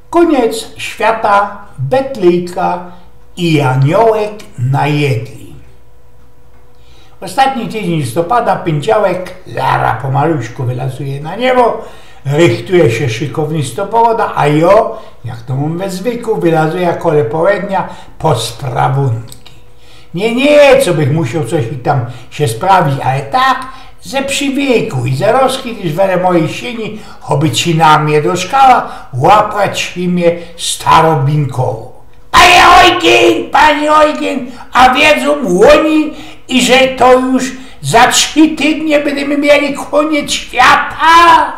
Koniec świata, Betlejka i aniołek najedli. Ostatni tydzień listopada, poniedziałek, Lara pomaluśku wylazuje na niebo, rychtuje się szykownictwo pogoda, a jo, jak to mam we zwykłu, wylazuje kole południa po sprawunki. Nie, co bych musiał coś i tam się sprawić, ale tak, ze przywieku i ze roski, gdyż wele mojej sieni, choby ci na mnie doszkała, łapać imię starobinkową. Panie Ojgien, a wiedzą oni, i że to już za 3 tygodnie będziemy mieli koniec świata?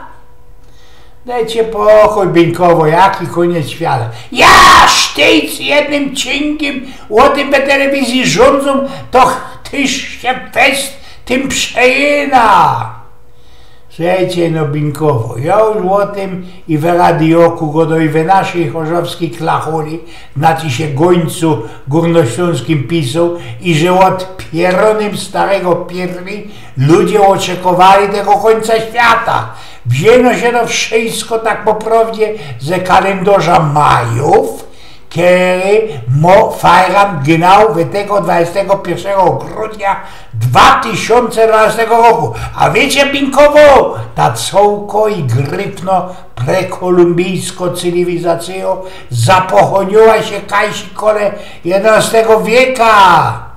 Dajcie pokój, Binkowo, jaki koniec świata? Ja, sztyc jednym cienkiem, o tym w telewizji rządzą, to tyż się fest tym przejena. Słuchajcie, no Binkowo, ja już o tym i w radioku godo i w naszej chorzowskiej klacholi na ci się gońcu górnośląskim pisał i że od pieronym starego pierwi ludzie oczekowali tego końca świata. Wzięło się to wszystko tak poprawnie ze kalendarza Majów, który mo fajram genau w tego 21 grudnia 2012 roku. A wiecie, Binkowo, ta cołko i grypno prekolumbijsko cywilizacją zapochoniła się kajsi kole XI wieka.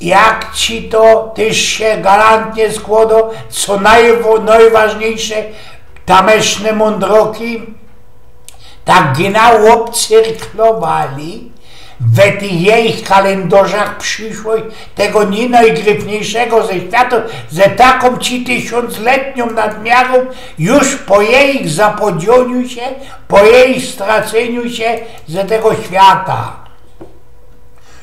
Jak ci to też się galantnie składa, co najważniejsze tameszne mądroki, tak genau obcyrklowali w tych jej kalendarzach przyszłość tego nie najgrypniejszego ze świata, ze taką ci 1000-letnią nadmiarą już po jej zapodzioniu się, po jej straceniu się ze tego świata.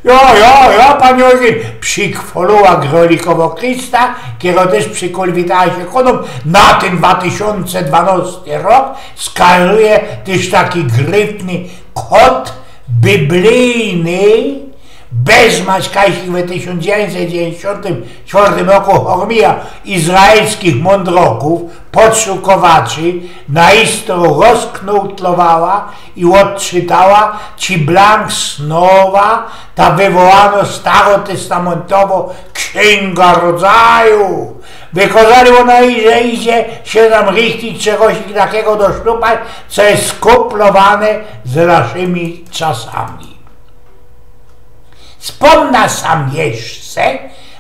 Ja, panie Ojgien, przykwoluła grolikowo Krista, kiedy też przykolwitała się chodą na ten 2012 rok, skaruje też taki grypny kot biblijny, bez maćkajskich w 1994 roku hormija izraelskich mądroków, podszukowaczy, naistro rozknutlowała i odczytała ci blank snowa, ta wywołano starotestamentowo Księga Rodzaju. Wykazali ona, że idzie się tam richtić czegoś takiego doszlupać, co jest skoplowane z naszymi czasami. Wspomna sam jeszcze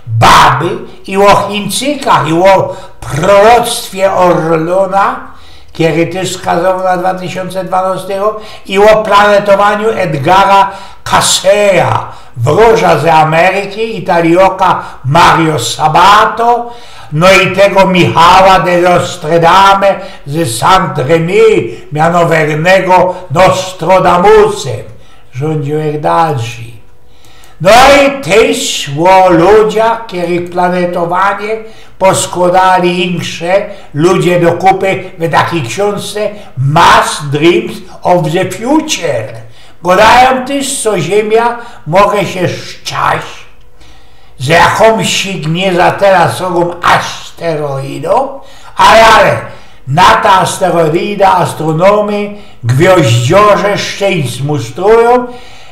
baby i o Chińczykach, i o proroctwie Orlona, który też wskazał na 2012, i o planetowaniu Edgara Casseya, wróża z Ameryki, Italioka Mario Sabato, no i tego Michała de Nostradame z Saint-Rémy, mianowanego Nostradamusem, rządził jak dalszy. No i też o ludziach, których planetowanie poskładali insze ludzie do kupy w takiej książce Mass Dreams of the Future. Gadają też, co Ziemia może się szczać z jakąś nie za teraz drogą asteroidą, ale na ta asteroida astronomy gwiaździorze szczęść mustrują,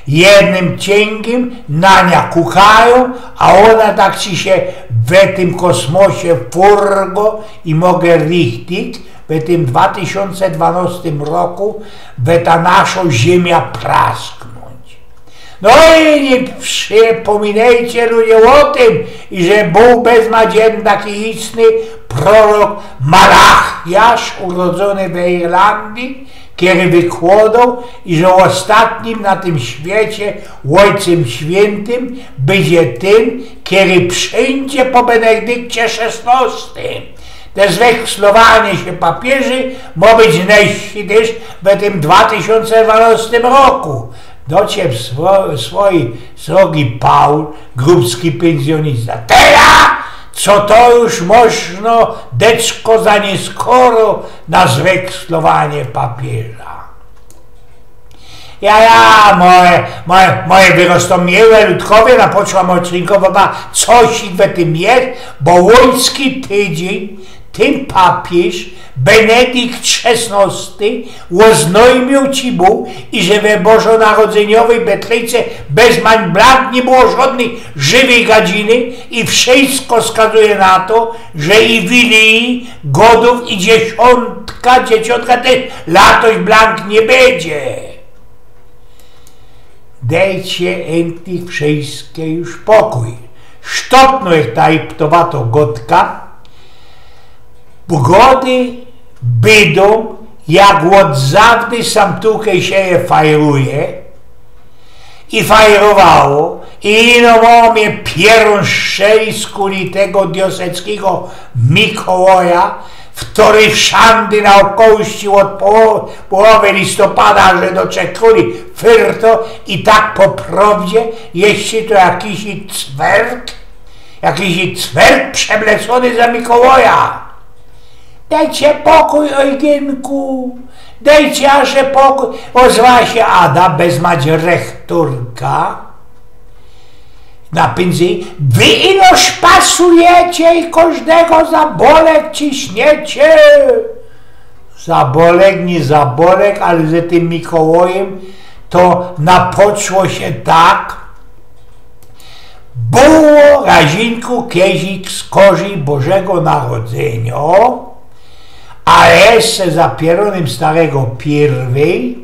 jednym cięgiem na nią kuchają, a ona tak ci się w tym kosmosie furgo i mogę richtić w tym 2012 roku w ta nasza Ziemia prasknąć. No i nie przypominajcie ludzie o tym, i że był bezmadzien taki istny prorok Malachiasz, urodzony w Irlandii, który wykładał, i że ostatnim na tym świecie Ojcem Świętym będzie tym, który przyjdzie po Benedykcie XVI. Te zwekslowanie się papieży ma być najszli też w tym 2012 roku. Docie swój srogi Paul, grupski pensjonista. Teraz, co to już można, deczko, za nieskoro na zwekslowanie papieża. Moje wyrostomiałe ludkowie napoczła mocrinkowa, coś w tym jest, bo łoński tydzień tym papież Benedykt XVI oznajmił ci był, i że we bożonarodzeniowej Betlejce bez mań blank nie było żadnej żywej gadziny i wszystko wskazuje na to, że i Wilii, godów i dzieciątka też latoś blank nie będzie. Dejcie entych wszystkie już pokój. Sztopno jak ta iptowato gotka, pogody bydą, jak od zawdy sam tukej się fajruje i fajrowało, i ino mnie pierun strzeli z kuli tego dioseckiego Mikołaja, który wszędy naokoło od połowy listopada, że do czekuli fyrto i tak po prawdzie, jeśli to jakiś cwerk przemlecony za Mikołaja. Dajcie pokój, Ojgienku, dajcie aże pokój. Ozwa się Ada, bez mać rektorka. Napędzy, wy inoż pasujecie i każdego za bolek ciśniecie. Zabolek, nie zabolek, ale ze tym Mikołajem to napoczło się tak. Było razinku kiezik z kozi Bożego Narodzenia, a jeszcze za pieronem starego pierwej,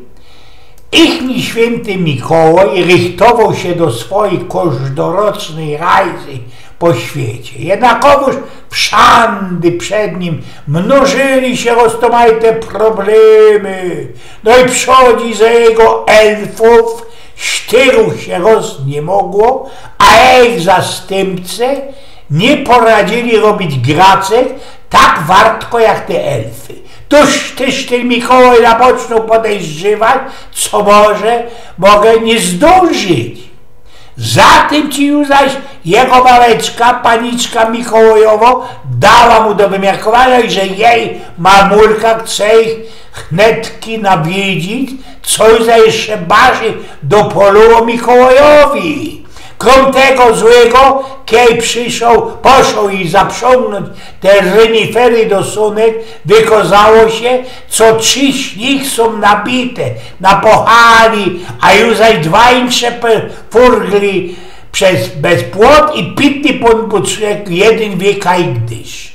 ichni święty Mikołaj richtował się do swojej każdorocznej rajzy po świecie. Jednakowoż wszędy przed nim mnożyli się roztomajte problemy. No i przychodzi za jego elfów, sztyru się nie mogło, a ich zastępcy nie poradzili robić gracek tak wartko jak te elfy. Toż też ten Mikołaj zaczął podejrzewać, co mogę nie zdążyć. Zatem ci już zaś jego małeczka, paniczka Mikołajowo, dała mu do wymiarkowania, że jej mamulka chce ich chnetki nawiedzić, coś za jeszcze barzy do polu Mikołajowi. Krom tego złego, kiedy poszł i zaprzągnąć te renifery do sunek, wykazało się, co 3 z nich są nabite, napochali, a już zaś 2 insze furgli bez płot i pitny podbuczek jeden wieka i gdyż.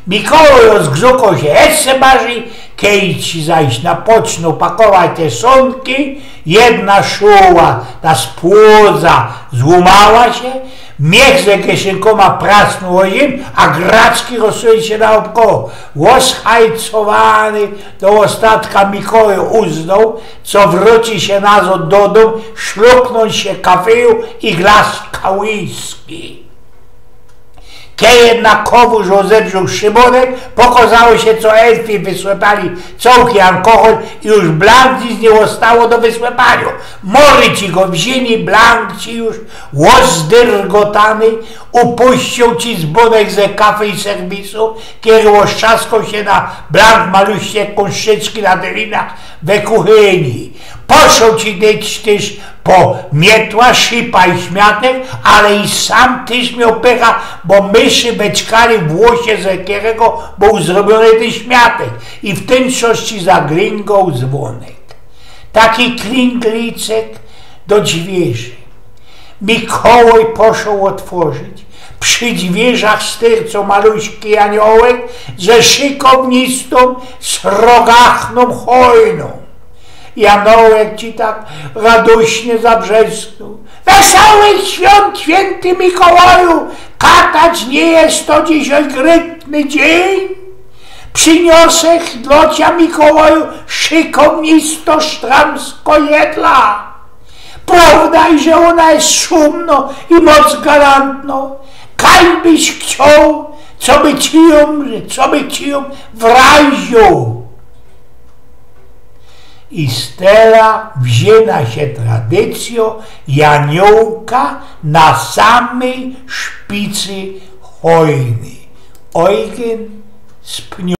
Mikołaj rozgrzukał się jeszcze bardziej, kiedy ci zaś napoczną pakować te sonki, jedna szuła, ta spłodza złamała się, miech ze kieszynkoma prasnął o zim, a gracki rozsuli się naokoło. Łoschajcowany do ostatka Mikołaj uznał, co wróci się nazad do domu, szluknąć się kafeju i glaska whisky. Kiedy jednakowo rozebrzał Szymonek, pokazało się, co elfy wysłepali całki alkohol i już blank nic nie zostało do wysłepania. Mory ci go wzięli, blank ci już łozdyrgotany, upuścił ci dzbonek ze kawy i serwisu, kiedy łoszczaskał się na blank maluście kąszyczki na delinach we kuchni. Poszł ci dać też po mietła, szypa i śmiatek, ale i sam tyś miał pecha, bo myszy beczkali w włosie z którego był zrobiony ten śmiatek i w tym coś ci zaglingał dzwonek. Taki klinglicek do dźwierzy. Mikołaj poszł otworzyć. Przy dźwierzach styrcą maluśki aniołek ze szykownistą, srogachną hojną. Janołek ci tak radośnie zabrzesnął. Wesołych świąt, święty Mikołaju! Katać nie jest to dzisiaj grytny dzień? Przyniosę dla cia Mikołaju szykownisto sztramsko jedla. Prawda, że ona jest szumno i moc galantno. Kaj byś chciał, co by ci ją wraził. I stela wzięła się tradycją janiołka na samej szpicy hojny. Eugen z pniu.